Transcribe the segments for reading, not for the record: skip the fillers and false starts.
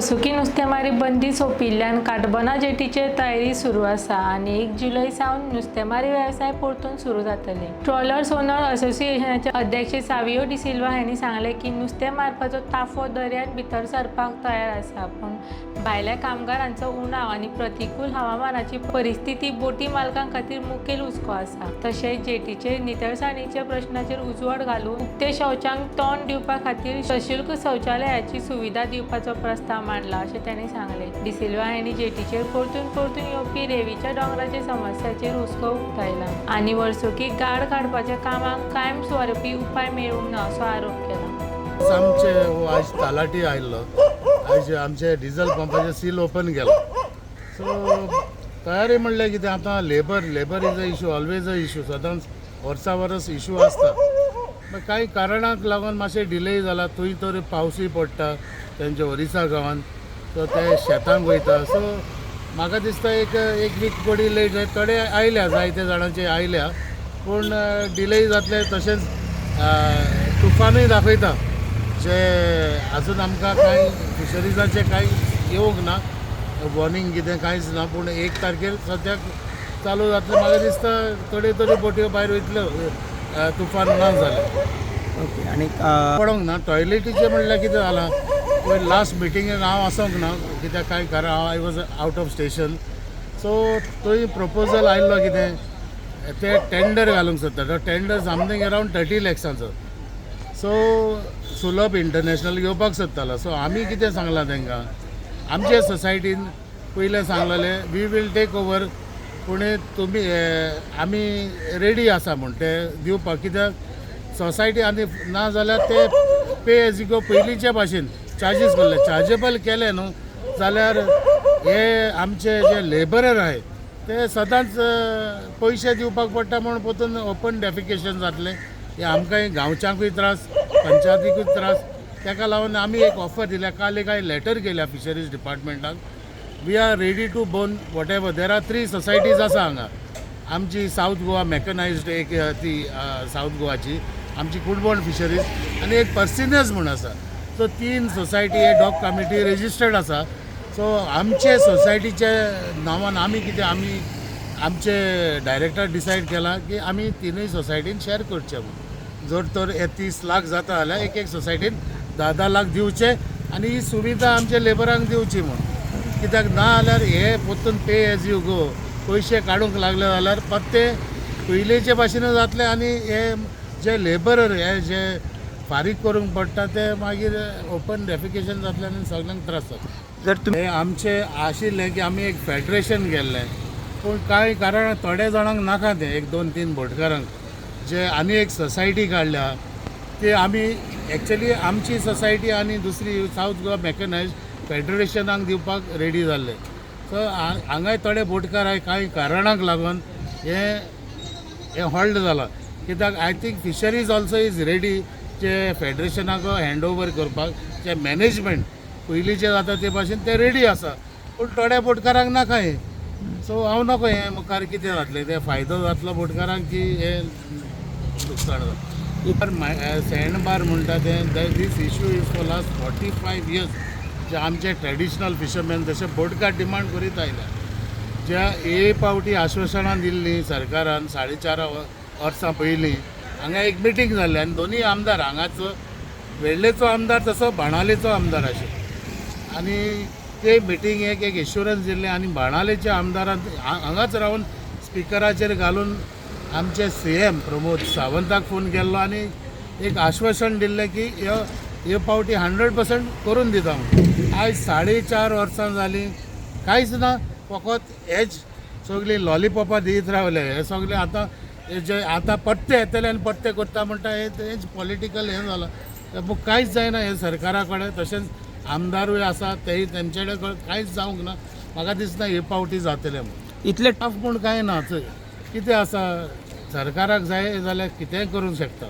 वर्सुकी नुस्तेमारी बंदी सोंपिल्ल्यान काटबना जेटीचेर तयारी सुरू आसा आनी 1 जुलय सावन नुस्तेमारी वेवसाय परतून सुरू जातले। ट्रॉलर्स ओनर असोसिएशनाचे अध्यक्ष सावियो डी सिल्वा हांणी सांगले की नुस्तें मारपाचो ताफो दर्यांत भितर सरपाक तयार आसा, पूण भायल्या कामगारांचो उणाव आनी प्रतिकूल हवामानाची परिस्थिती बोटी मालकां खातीर मुखेल हुस्को आसा। तशेंच जेटीचेर नितळसाणीच्या प्रश्नाचेर उजवाड घालून उक्ते शौचांक तोंड दिवपा खातीर सशुल्क शौचालयाची सुविधा दिवपाचो प्रस्ताव मांडला अशें तांणी सांगले। डी सिल्वा हांणी जेटीचेर परतून येवपी रेवीच्या दोंगराचे समस्याचेर हुस्को उक्तायला आनी वर्सुकी गाड काडपाच्या कामाक कायमस्वरुपी उपाय मेळूंक ना असो आरोप केला। आमचे आज तलाठी आयिल्लो, आज आमचे डिझेल पंपाचे सील ओपन केलो। सो तयारी म्हणल्यार कितें आतां labour is a issue, always a issue, सदांच वर्सा वर्स इशू आसता। काही कारणाक लागून मातशें डिले जाला, थंय तर पावसूय पडटा तेंच्या ओरिसा गांवांत, सो ते शेतांक वयता। सो म्हाका दिसता एक वीक पडी लेट जाय, थोडे आयल्या, जायते जाणांचे आयल्या, पूण डिले जातले। तशेंच तुफानूय दाखयता जे अजून आमकां कांय फिशरीजाचे कांय येवंक ना, वॉर्निंग कितें कांयच ना, पूण 1 तारखेर सद्याक चालू जातलें। म्हाका दिसता थोड्यो तरी बोट्यो भायर वयतल्यो तुफान ना जालें। ओके। आनी पडोंक ना। टॉयलेटीचें म्हणल्यार कितें जालां, पळय लास्ट मिटिंगेक हांव आसोंक ना, कित्याक कांय कारण I was out of station. So थंय प्रपोजल आयिल्लो कितें ते टेंडर घालूंक सोदता, तो टेंडर समथींग अरावंड 30 लॅक्सांचो। सो सुलभ इंटरनॅशनल घेवपाक सोदतालो। सो आमी कितें सांगलां तांकां, आमचे सोसायटीन पयलें सांगलेलें वी वील टेक ओवर, पूण तुमी आमी रेडी आसा म्हूण ते दिवपाक, कित्याक सोसायटी आनी ना जाल्यार ते पे एज यू गो पयलींचे भाशेन चार्जीस करले, चार्जेबल केले न्हू जाल्यार हे आमचे जे लेबरर आहाय ते सदांच पयशे दिवपाक पडटा म्हूण पोतून ओपन डेफिकेशन जातलें। हे आमकांय गांवच्यांकूय त्रास, पंचायतीकूय त्रास, ताका लागून आमी एक ऑफर दिल्या, काल एक लेटर केल्या फिशरीज डिपार्टमेंटाक, we are ready to bone whatever. There are 3 societies आसा हांगा, आमची साऊथ गोवा मॅकनायज्ड एक ती साऊथ गोवाची, आमची कुडबोण फिशरीज आनी एक पर्सिनस म्हूण आसा। सो 3 सोसायटी हे डॉग कमिटी रेजिस्टर्ड आसा। सो आमचे सोसायटीचे नांवान आमी कितें आमचे डायरेक्टर डिसायड केला की आमी 3 सोसायटीन शेअर करचे म्हणून। जर तर 30 लाख जाता जाल्यार एक सोसायटीन 10 लाख दिवचे आनी ही सुविधा आमच्या लेबरांक दिवची म्हणून। कित्याक ना जाल्यार हे पोतून पे एज यू गो पयशे काडूंक लागले जाल्यार पत्ते पयलींचे भाशेन जातले आनी हे जे लेबरर हे जे फारीक करूंक पडटा ते मागीर ओपन डेफिकेशन जातले आनी सगळ्यांक त्रास जाता। जर तुमी हे आमचे आशिल्लें की आमी एक फेडरेशन गेल्लें, पूण कांय कारण थोड्या जाणांक नाका तें, 1-2-3 बोटकारांक जे आनी एक सोसायटी काडल्या ती आमी एक्चुअली आमची सोसायटी आनी दुसरी साऊथ गोवा मॅकनायज्ड फेडरेशनाक दिवपाक रेडी जाल्ले। सो हांगाय थोडे बोटकार आहाय, कांय कारणांक लागून हे हॉल्ड जाला। कित्याक I think fisheries also is ready जे फेडरेशनाक हँड ओवर करपाक, जे मॅनेजमेंट पयलींचे जाता ते भाशेन ते रेडी आसा, पूण थोड्या बोटकारांक नाका हें। सो हांव नको हें मुखार कितें जातलें, ते फायदो जातलो बोटकारांक की हे लुकसाण जाता। सँडबार म्हणटा ते this issue is for last 45 years जे आमचे ट्रेडिशनल फिशरमॅन जशे बोटकार डिमांड करीत आयल्या, ज्या पावटी आश्वासनां दिल्लीं सरकारान 4.5 वर्सां पयलीं। हांगा एक मिटींग जाल्ली आनी दोनूय आमदार, हांगाचो वेळ्ळेचो आमदार तसो बाणावलेचो आमदार आशिल्लो, आनी ते मिटिंगेक एक एश्युरन्स दिल्लें आनी बाणावलेच्या आमदारान हांगाच रावन स्पिकराचेर घालून आमचे CM प्रमोद सावंताक फोन केल्लो आनी एक आश्वासन दिल्लें की ह्यो पावटी 100% करून दिता म्हणून। आयज 4.5 वर्सां जालीं कांयच ना, फकत हेच सगळीं लॉलिपॉपां दित रावले। हे सगळे आतां जे आतां पत्ते येतले आनी पत्ते करता म्हणटा हेच पॉलिटिकल हें जालां, पूण कांयच जायना हे सरकारा कडेन। तशेंच आमदारूय आसा तेय तेंचे कडेन कांयच जावंक ना। म्हाका दिसना हे पावटी जातले म्हणून। इतले टफ पूण कांय ना, कितें आसा सरकाराक जाय जाल्यार कितेंय करूंक शकता।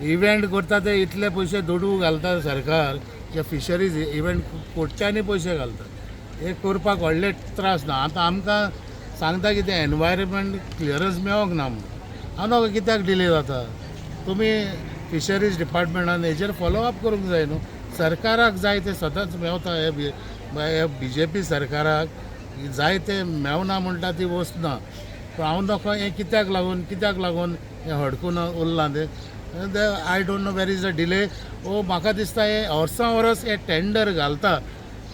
इव्हेंट करता ते इतले पयशे दोडू घालता सरकार, जे फिशरीज इव्हेंट कोट्यांनी पयशे घालतात, हे करपाक व्हडले त्रास ना। आतां आमकां सांगता कितें एनवायरमेंट क्लियरन्स मेळोंक ना म्हणून। हांव नका कित्याक डिले जाता, तुमी फिशरीज डिपार्टमेंटान हेजेर फॉलो अप करूंक जाय न्हू। सरकाराक जाय ते सदांच मेवता हे BJP सरकाराक जाय ते मेवना म्हणटा ती वस्त ना. पूण हांव नकळो हें कित्याक लागून हें हडकून उरलां ते I don't know where is a delay. ओ म्हाका दिसता हे वर्सां वर्स हे टेंडर घालता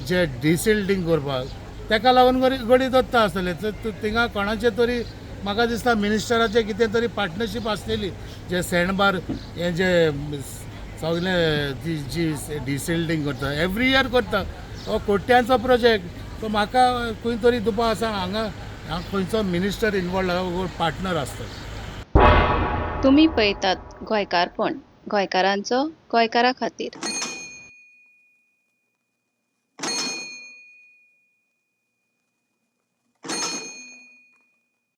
जे डिसिल्टींग करपाक तेका लागून गडी दोत्ता आसतले. थिंगा कोणाचे तरी म्हाका दिसता मिनिस्टराचे कितें तरी पार्टनरशीप आसलेली जे सँडबार हें जे सगळें जी डिसिल्टींग करता एवरी इयर करता. हो कोट्यांचो प्रोजेक्ट. सो म्हाका खंय तरी दुपा आसा हांगा खंयचो मिनिस्टर इनवॉल्ड पार्टनर आसता. तुम्ही पळयतात गोंयकारपण, गोंयकारांचो गोंयकारा खातीर.